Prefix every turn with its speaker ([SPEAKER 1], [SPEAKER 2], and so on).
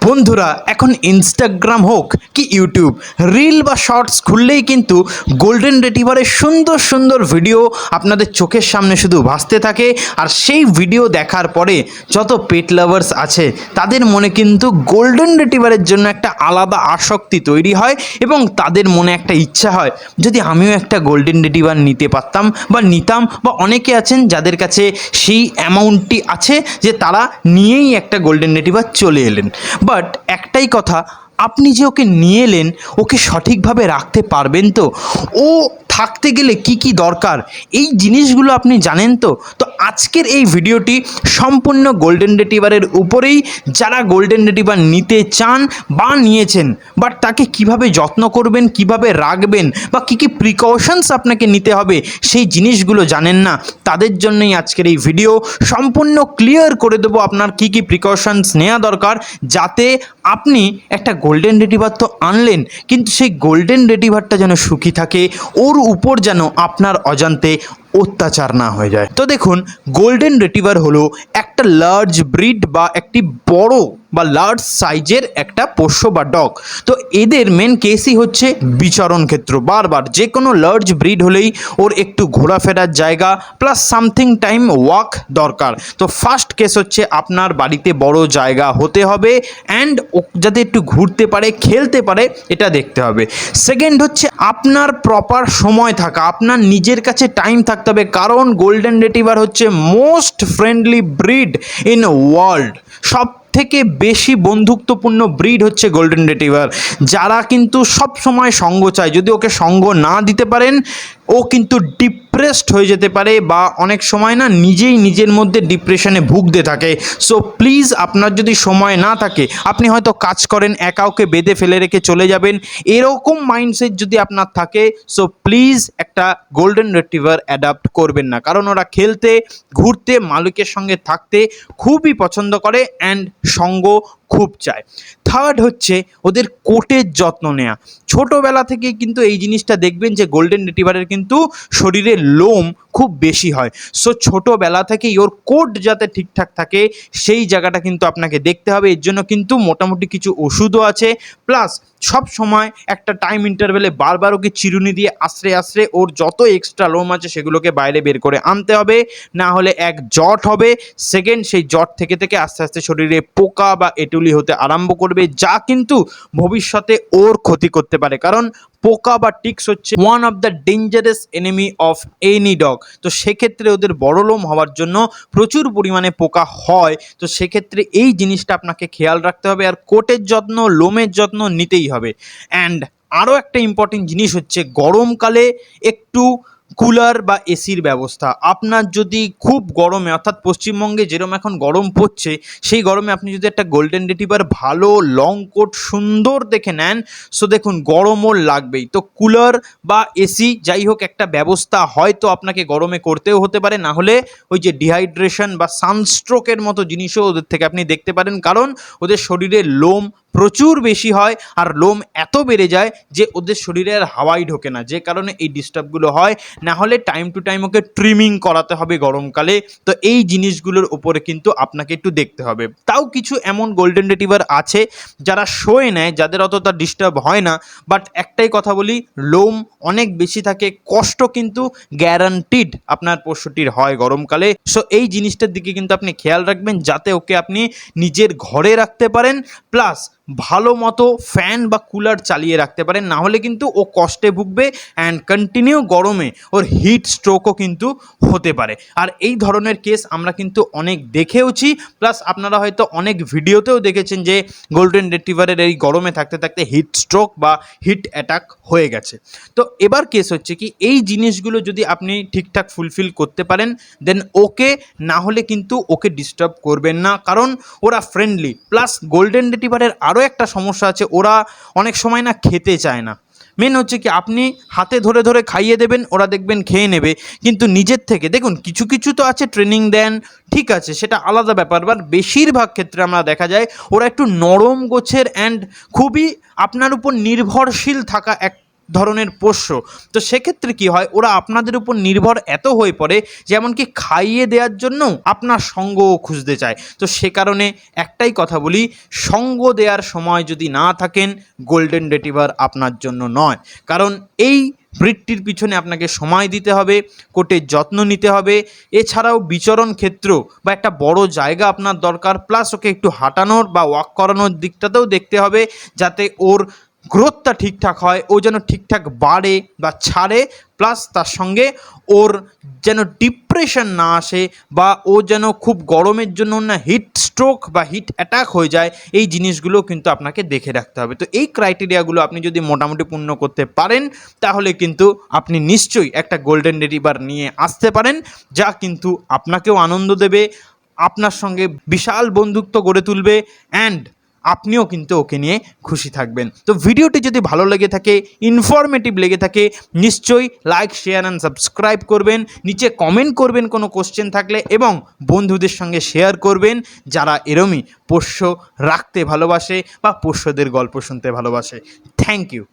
[SPEAKER 1] বন্ধুরা এখন ইনস্টাগ্রাম হোক কি ইউটিউব রিল বা শর্টস খুললেই কিন্তু গোল্ডেন রিট্রিভারের সুন্দর সুন্দর ভিডিও আপনাদের চোখের সামনে শুধু ভাসতে থাকে। আর সেই ভিডিও দেখার পরে যত পেট লাভার্স আছে তাদের মনে কিন্তু গোল্ডেন রিট্রিভারের জন্য একটা আলাদা আসক্তি তৈরি হয় এবং তাদের মনে একটা ইচ্ছা হয় যদি আমিও একটা গোল্ডেন রিট্রিভার নিতে পারতাম বা নিতাম, বা অনেকে আছেন যাদের কাছে সেই অ্যামাউন্টটি আছে যে তারা নিয়েই একটা গোল্ডেন রিট্রিভার চলে এলেন। বাট একটাই কথা, আপনি যে ওকে নিয়ে এলেন ওকে সঠিকভাবে রাখতে পারবেন তো? ও থাকতে গেলে কি কি দরকার এই জিনিসগুলো আপনি জানেন তো? তো আজকের এই ভিডিওটি সম্পূর্ণ গোল্ডেন রিট্রিভারের উপরেই। যারা গোল্ডেন রিট্রিভার নিতে চান বা নিয়েছেন বাট তাকে কিভাবে যত্ন করবেন, কিভাবে রাখবেন বা কী কী প্রিকশনস আপনাকে নিতে হবে সেই জিনিসগুলো জানেন না, তাদের জন্যই আজকের এই ভিডিও। সম্পূর্ণ ক্লিয়ার করে দেবো আপনার কী কী প্রিকশনস নেওয়া দরকার, যাতে আপনি একটা গোল্ডেন রিট্রিভার তো আনলেন কিন্তু সেই গোল্ডেন রিট্রিভারটা যেন সুখী থাকে, ওর উপর যেন আপনার অজান্তে অত্যাচার না হয়ে যায়। তো দেখুন, গোল্ডেন রিট্রিভার হলো একটা লার্জ ব্রিড বা একটি বড় বা লার্জ সাইজের একটা পোষ্য বা ডগ। তো এদের মেন কেসই হচ্ছে বিচরণ ক্ষেত্র। বারবার যে কোনো লার্জ ব্রিড হলেই ওর একটু ঘোরাফেরার জায়গা প্লাস সামথিং টাইম ওয়াক দরকার। তো ফার্স্ট কেস হচ্ছে আপনার বাড়িতে বড় জায়গা হতে হবে অ্যান্ড ও যাতে একটু ঘুরতে পারে, খেলতে পারে, এটা দেখতে হবে। সেকেন্ড হচ্ছে আপনার প্রপার সময় থাকা, আপনার নিজের কাছে টাইম থাকতে হবে, কারণ গোল্ডেন রিট্রিভার হচ্ছে most friendly breed in world. সব থেকে বেশি বন্ধুত্বপূর্ণ ব্রিড হচ্ছে গোল্ডেন রিট্রিভার, যারা কিন্তু সব সময় সঙ্গ চায়। যদি ওকে সঙ্গ না দিতে পারেন ও কিন্তু ডিপ্রেসড হয়ে যেতে পারে বা অনেক সময় না নিজেই নিজের মধ্যে ডিপ্রেশনে ভুগতে থাকে। সো প্লিজ, আপনার যদি সময় না থাকে, আপনি হয়তো কাজ করেন, একা ওকে বেঁধে ফেলে রেখে চলে যাবেন, এরকম মাইন্ডসেট যদি আপনার থাকে, সো প্লিজ একটা গোল্ডেন রিট্রিভার অ্যাডাপ্ট করবেন না, কারণ ওরা খেলতে, ঘুরতে, মালিকের সঙ্গে থাকতে খুবই পছন্দ করে অ্যান্ড সঙ্গ খুব চায়। থার্ড হচ্ছে ওদের কোটের যত্ন নেওয়া। ছোটোবেলা থেকে কিন্তু এই জিনিসটা দেখবেন যে গোল্ডেন রিট্রিভারের কিন্তু শরীরে লোম খুব বেশি হয়। সো ছোটোবেলা থেকেই ওর কোট যাতে ঠিকঠাক থাকে সেই জায়গাটা কিন্তু আপনাকে দেখতে হবে। এর জন্য কিন্তু মোটামুটি কিছু ওষুধও আছে, প্লাস সব সময় একটা টাইম ইন্টারভেলে বারবার ওকে চিরুনি দিয়ে আশ্রে আশ্রে ওর যত এক্সট্রা লোম আছে সেগুলোকে বাইরে বের করে আনতে হবে, না হলে এক জট হবে। সেকেন্ড, সেই জট থেকে থেকে আস্তে আস্তে শরীরে পোকা বা এটুলি হতে আরম্ভ করবে, যা কিন্তু ভবিষ্যতে ওর ক্ষতি করতে পারে, কারণ পোকা বা টিক্স হচ্ছে one of the dangerous enemy of any dog. তো সেক্ষেত্রে ওদের বড় লোম হওয়ার জন্য প্রচুর পরিমাণে পোকা হয়। তো সেক্ষেত্রে এই জিনিসটা আপনাকে খেয়াল রাখতে হবে, আর কোটের যত্ন, লোমের যত্ন নিতেই হবে। অ্যান্ড আরও একটা ইম্পর্টেন্ট জিনিস হচ্ছে গরমকালে একটু কুলার বা এসির ব্যবস্থা। আপনার যদি খুব গরমে, অর্থাৎ পশ্চিমবঙ্গে যেরকম এখন গরম পড়ছে, সেই গরমে আপনি যদি একটা গোল্ডেন রিট্রিভার ভালো লং কোট সুন্দর দেখে নেন, সো দেখুন গরমও লাগবেই। তো কুলার বা এসি যাই হোক একটা ব্যবস্থা হয়তো আপনাকে গরমে করতেও হতে পারে, না হলে ওই যে ডিহাইড্রেশন বা সানস্ট্রোকের মতো জিনিসও ওদের থেকে আপনি দেখতে পারেন, কারণ ওদের শরীরে লোম প্রচুর বেশি হয় আর লোম এত বেড়ে যায় যে ওদের শরীরে আর হাওয়াই ঢোকে না, যে কারণে এই ডিস্টার্বগুলো হয়। না হলে time to time okay trimming করাতে হবে গরমকালে। তো এই জিনিসগুলোর উপরে কিন্তু আপনাকে একটু দেখতে হবে। তাও কিছু এমন গোল্ডেন রিট্রিভার আছে যারা শোয়ে নেয়, যাদের অতটা ডিস্টার্ব হয় না, বাট একটাই কথা বলি, লোম অনেক বেশি থাকে, কষ্ট কিন্তু গ্যারান্টিড আপনার পশুটির হয় গরমকালে। সো এই জিনিসটার দিকে কিন্তু আপনি খেয়াল রাখবেন, যাতে ওকে আপনি নিজের ঘরে রাখতে পারেন, প্লাস ভালো মতো ফ্যান বা কুলার চালিয়ে রাখতে পারেন, না হলে কিন্তু ও কষ্টে ভুগবে অ্যান্ড কন্টিনিউ গরমে ওর হিট স্ট্রোকও কিন্তু হতে পারে। আর এই ধরনের কেস আমরা কিন্তু অনেক দেখেওছি, প্লাস আপনারা হয়তো অনেক ভিডিওতেও দেখেছেন যে গোল্ডেন রিট্রিভারের এই গরমে থাকতে থাকতে হিট স্ট্রোক বা হিট অ্যাটাক হয়ে গেছে। তো এবার কেস হচ্ছে কি, এই জিনিসগুলো যদি আপনি ঠিকঠাক ফুলফিল করতে পারেন দেন ওকে, না হলে কিন্তু ওকে ডিস্টার্ব করবেন না, কারণ ওরা ফ্রেন্ডলি। প্লাস গোল্ডেন রিট্রিভারের আরও একটা সমস্যা আছে, ওরা অনেক সময় না খেতে চায় না। মেন হচ্ছে কি, আপনি হাতে ধরে ধরে খাইয়ে দেবেন, ওরা দেখবেন খেয়ে নেবে, কিন্তু নিজের থেকে দেখুন কিছু কিছু তো আছে ট্রেনিং দেন, ঠিক আছে, সেটা আলাদা ব্যাপার। বাট বেশিরভাগ ক্ষেত্রে আমরা দেখা যায় ওরা একটু নরম গোছের অ্যান্ড খুবই আপনার উপর নির্ভরশীল থাকা এক ধরনের পোষ্য। তো সেক্ষেত্রে কি হয়, ওরা আপনাদের উপর নির্ভর এত হয়ে পড়ে যে এমনকি খাইয়ে দেওয়ার জন্যও আপনার সঙ্গও খুঁজতে চায়। তো সে কারণে একটাই কথা বলি, সঙ্গ দেওয়ার সময় যদি না থাকেন, গোল্ডেন রিট্রিভার আপনার জন্য নয়। কারণ এই ব্রিডটির পিছনে আপনাকে সময় দিতে হবে, কোটের যত্ন নিতে হবে, এছাড়াও বিচরণ ক্ষেত্র বা একটা বড় জায়গা আপনার দরকার, প্লাস ওকে একটু হাঁটানোর বা ওয়াক করানোর দিকটাতেও দেখতে হবে যাতে ওর গ্রোথটা ঠিকঠাক হয়, ও যেন ঠিকঠাক বাড়ে বা ছাড়ে, প্লাস তার সঙ্গে ওর যেন ডিপ্রেশন না আসে বা ও যেন খুব গরমের জন্য না হিট স্ট্রোক বা হিট অ্যাটাক হয়ে যায়। এই জিনিসগুলো কিন্তু আপনাকে দেখে রাখতে হবে। তো এই ক্রাইটেরিয়াগুলো আপনি যদি মোটামুটি পূর্ণ করতে পারেন, তাহলে কিন্তু আপনি নিশ্চয়ই একটা গোল্ডেন রিট্রিভার নিয়ে আসতে পারেন, যা কিন্তু আপনাকেও আনন্দ দেবে, আপনার সঙ্গে বিশাল বন্ধুত্ব গড়ে তুলবে, অ্যান্ড আপনিও কিন্তু ওকে নিয়ে খুশি থাকবেন। তো ভিডিওটি যদি ভালো লেগে থাকে, ইনফরমেটিভ লেগে থাকে, নিশ্চয়ই লাইক, শেয়ার অ্যান্ড সাবস্ক্রাইব করবেন, নিচে কমেন্ট করবেন কোনো কোশ্চেন থাকলে, এবং বন্ধুদের সঙ্গে শেয়ার করবেন যারা এরমই পোষ্য রাখতে ভালোবাসে বা পোষ্যদের গল্প শুনতে ভালোবাসে। Thank you.